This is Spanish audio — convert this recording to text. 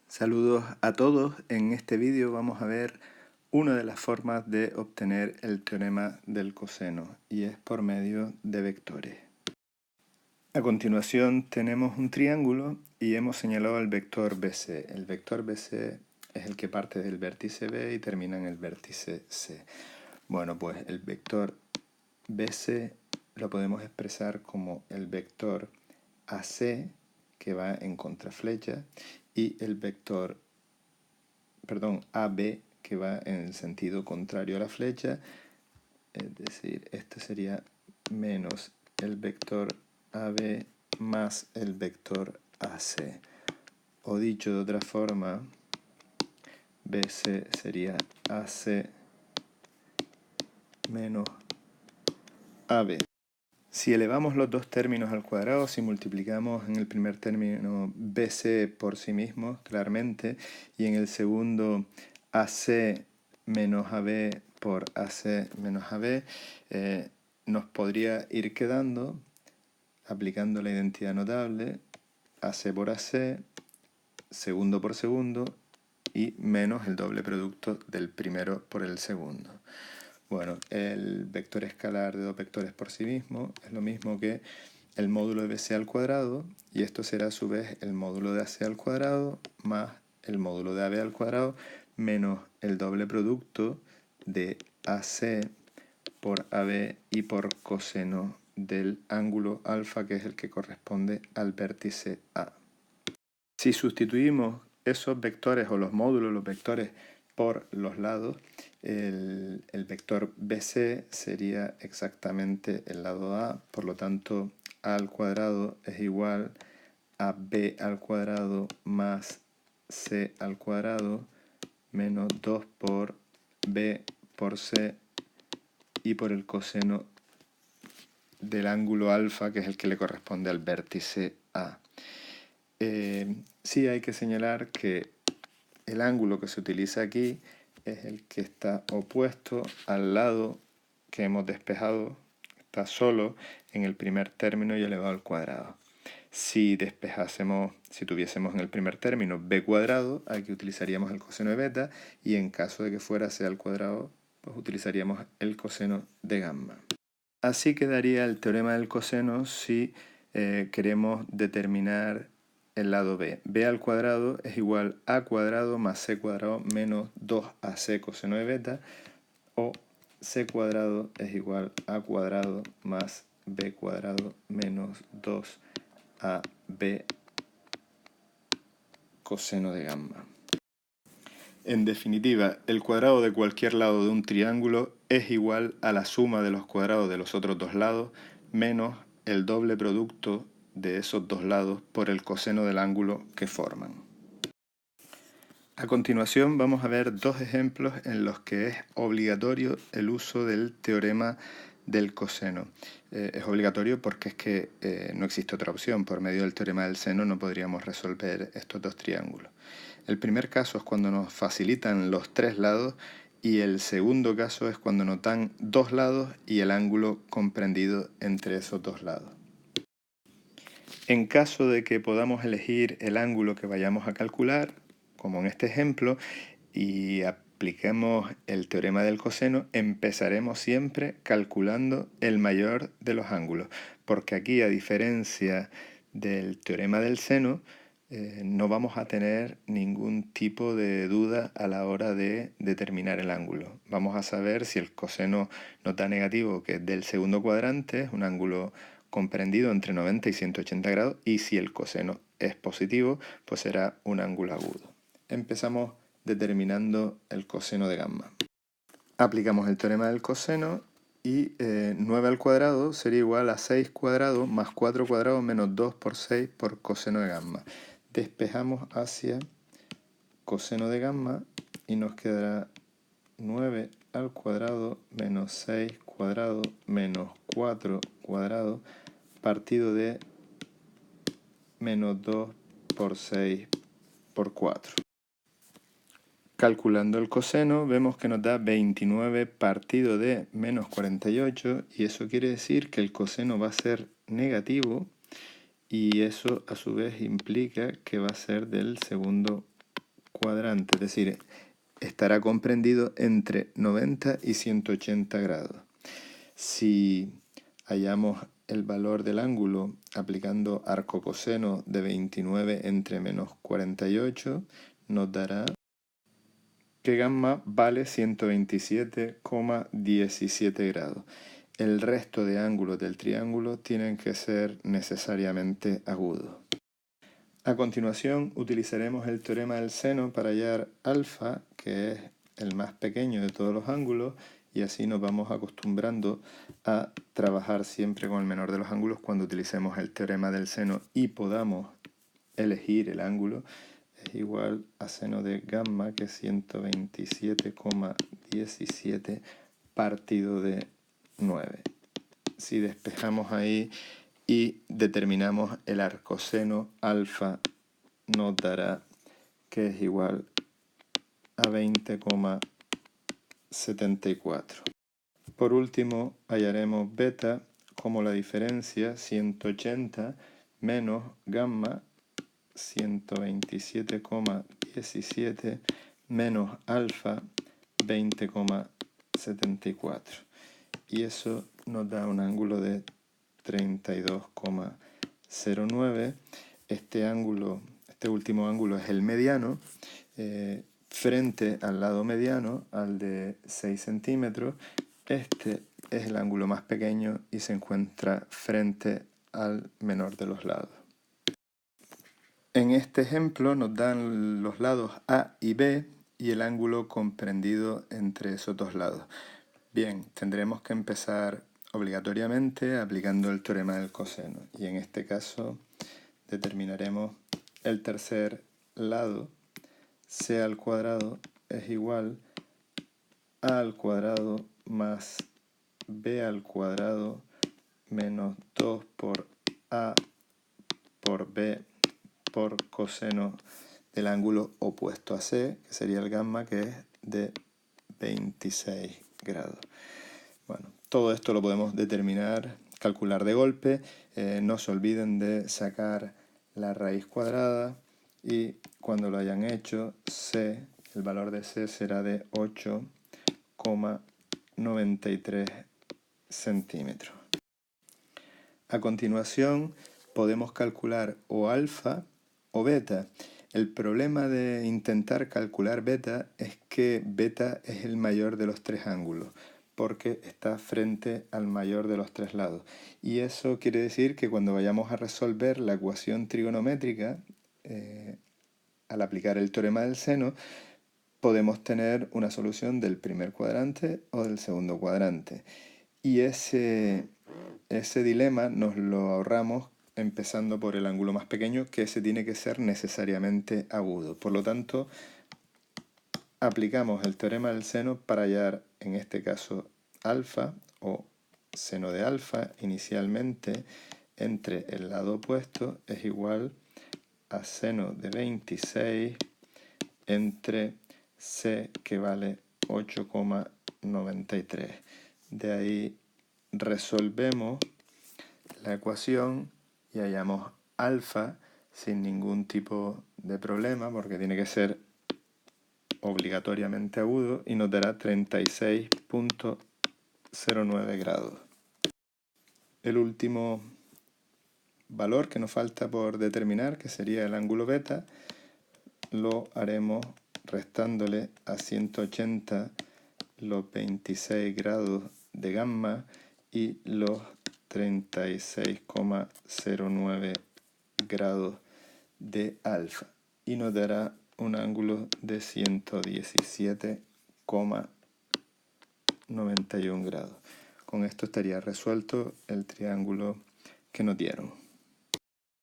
Saludos a todos. En este vídeo vamos a ver una de las formas de obtener el teorema del coseno y es por medio de vectores. A continuación tenemos un triángulo y hemos señalado el vector BC. El vector BC es el que parte del vértice B y termina en el vértice C. Bueno, pues el vector BC lo podemos expresar como el vector AC, que va en contraflecha, y el vector, AB, que va en el sentido contrario a la flecha, es decir, este sería menos el vector AB más el vector AC. O dicho de otra forma, BC sería AC menos AB. Si elevamos los dos términos al cuadrado, si multiplicamos en el primer término BC por sí mismo, claramente, y en el segundo AC menos AB por AC menos AB, nos podría ir quedando, aplicando la identidad notable, AC por AC, segundo por segundo, y menos el doble producto del primero por el segundo. Bueno, el vector escalar de dos vectores por sí mismo es lo mismo que el módulo de BC al cuadrado, y esto será a su vez el módulo de AC al cuadrado más el módulo de AB al cuadrado menos el doble producto de AC por AB y por coseno del ángulo alfa, que es el que corresponde al vértice A. Si sustituimos esos vectores o los módulos, los vectores por los lados, el vector BC sería exactamente el lado A, por lo tanto A al cuadrado es igual a B al cuadrado más C al cuadrado menos 2 por B por C y por el coseno del ángulo alfa, que es el que le corresponde al vértice A. Sí hay que señalar que el ángulo que se utiliza aquí es el que está opuesto al lado que hemos despejado, está solo en el primer término y elevado al cuadrado. Si tuviésemos en el primer término b cuadrado, aquí utilizaríamos el coseno de beta, y en caso de que fuera c al cuadrado, pues utilizaríamos el coseno de gamma. Así quedaría el teorema del coseno si queremos determinar el lado b. B al cuadrado es igual a cuadrado más c cuadrado menos 2ac coseno de beta, o c cuadrado es igual a cuadrado más b cuadrado menos 2ab coseno de gamma. En definitiva, el cuadrado de cualquier lado de un triángulo es igual a la suma de los cuadrados de los otros dos lados menos el doble producto de esos dos lados por el coseno del ángulo que forman. A continuación vamos a ver dos ejemplos en los que es obligatorio el uso del teorema del coseno. Es obligatorio porque es que no existe otra opción. Por medio del teorema del seno no podríamos resolver estos dos triángulos. El primer caso es cuando nos facilitan los tres lados, y el segundo caso es cuando nos dan dos lados y el ángulo comprendido entre esos dos lados. En caso de que podamos elegir el ángulo que vayamos a calcular, como en este ejemplo, y apliquemos el teorema del coseno, empezaremos siempre calculando el mayor de los ángulos, porque aquí, a diferencia del teorema del seno, no vamos a tener ningún tipo de duda a la hora de determinar el ángulo. Vamos a saber si el coseno nos da negativo, que es del segundo cuadrante, es un ángulo comprendido entre 90 y 180 grados, y si el coseno es positivo, pues será un ángulo agudo. Empezamos determinando el coseno de gamma. Aplicamos el teorema del coseno y 9 al cuadrado sería igual a 6 cuadrados más 4 cuadrados menos 2 por 6 por coseno de gamma. Despejamos hacia coseno de gamma y nos quedará 9 al cuadrado menos 6 cuadrado menos 4 cuadrado partido de menos 2 por 6 por 4. Calculando el coseno vemos que nos da 29 partido de menos 48, y eso quiere decir que el coseno va a ser negativo, y eso a su vez implica que va a ser del segundo cuadrante, es decir, estará comprendido entre 90 y 180 grados. Si hallamos el valor del ángulo aplicando arco coseno de 29 entre menos 48, nos dará que gamma vale 127,17 grados. El resto de ángulos del triángulo tienen que ser necesariamente agudos. A continuación utilizaremos el teorema del seno para hallar alfa, que es el más pequeño de todos los ángulos, y así nos vamos acostumbrando a trabajar siempre con el menor de los ángulos cuando utilicemos el teorema del seno y podamos elegir el ángulo. Es igual a seno de gamma, que es 127,17 partido de 9. Si despejamos ahí y determinamos el arcoseno alfa, nos dará que es igual a 20,74. Por último, hallaremos beta como la diferencia 180 menos gamma 127,17 menos alfa 20,74. Y eso nos da un ángulo de 32,09. Este último ángulo es el mediano, frente al lado mediano, al de 6 centímetros. Este es el ángulo más pequeño y se encuentra frente al menor de los lados. En este ejemplo nos dan los lados A y B y el ángulo comprendido entre esos dos lados. Bien, tendremos que empezar obligatoriamente aplicando el teorema del coseno, y en este caso determinaremos el tercer lado. C al cuadrado es igual a al cuadrado más b al cuadrado menos 2 por a por b por coseno del ángulo opuesto a C, que sería el gamma, que es de 26 grados. Bueno, todo esto lo podemos determinar, calcular de golpe. No se olviden de sacar la raíz cuadrada y cuando lo hayan hecho, C, el valor de C será de 8,93 centímetros. A continuación podemos calcular o alfa o beta. El problema de intentar calcular beta es que beta es el mayor de los tres ángulos, porque está frente al mayor de los tres lados. Y eso quiere decir que cuando vayamos a resolver la ecuación trigonométrica, al aplicar el teorema del seno, podemos tener una solución del primer cuadrante o del segundo cuadrante. Y ese dilema nos lo ahorramos empezando por el ángulo más pequeño, que ese tiene que ser necesariamente agudo. Por lo tanto, aplicamos el teorema del seno para hallar, en este caso, alfa o seno de alfa inicialmente entre el lado opuesto es igual a seno de 26 entre C, que vale 8,93. De ahí resolvemos la ecuación y hallamos alfa sin ningún tipo de problema, porque tiene que ser obligatoriamente agudo, y nos dará 36,09 grados. El último valor que nos falta por determinar, que sería el ángulo beta, lo haremos restándole a 180 los 26 grados de gamma y los 36,09 grados de alfa, y nos dará un ángulo de 117,91 grados. Con esto estaría resuelto el triángulo que nos dieron.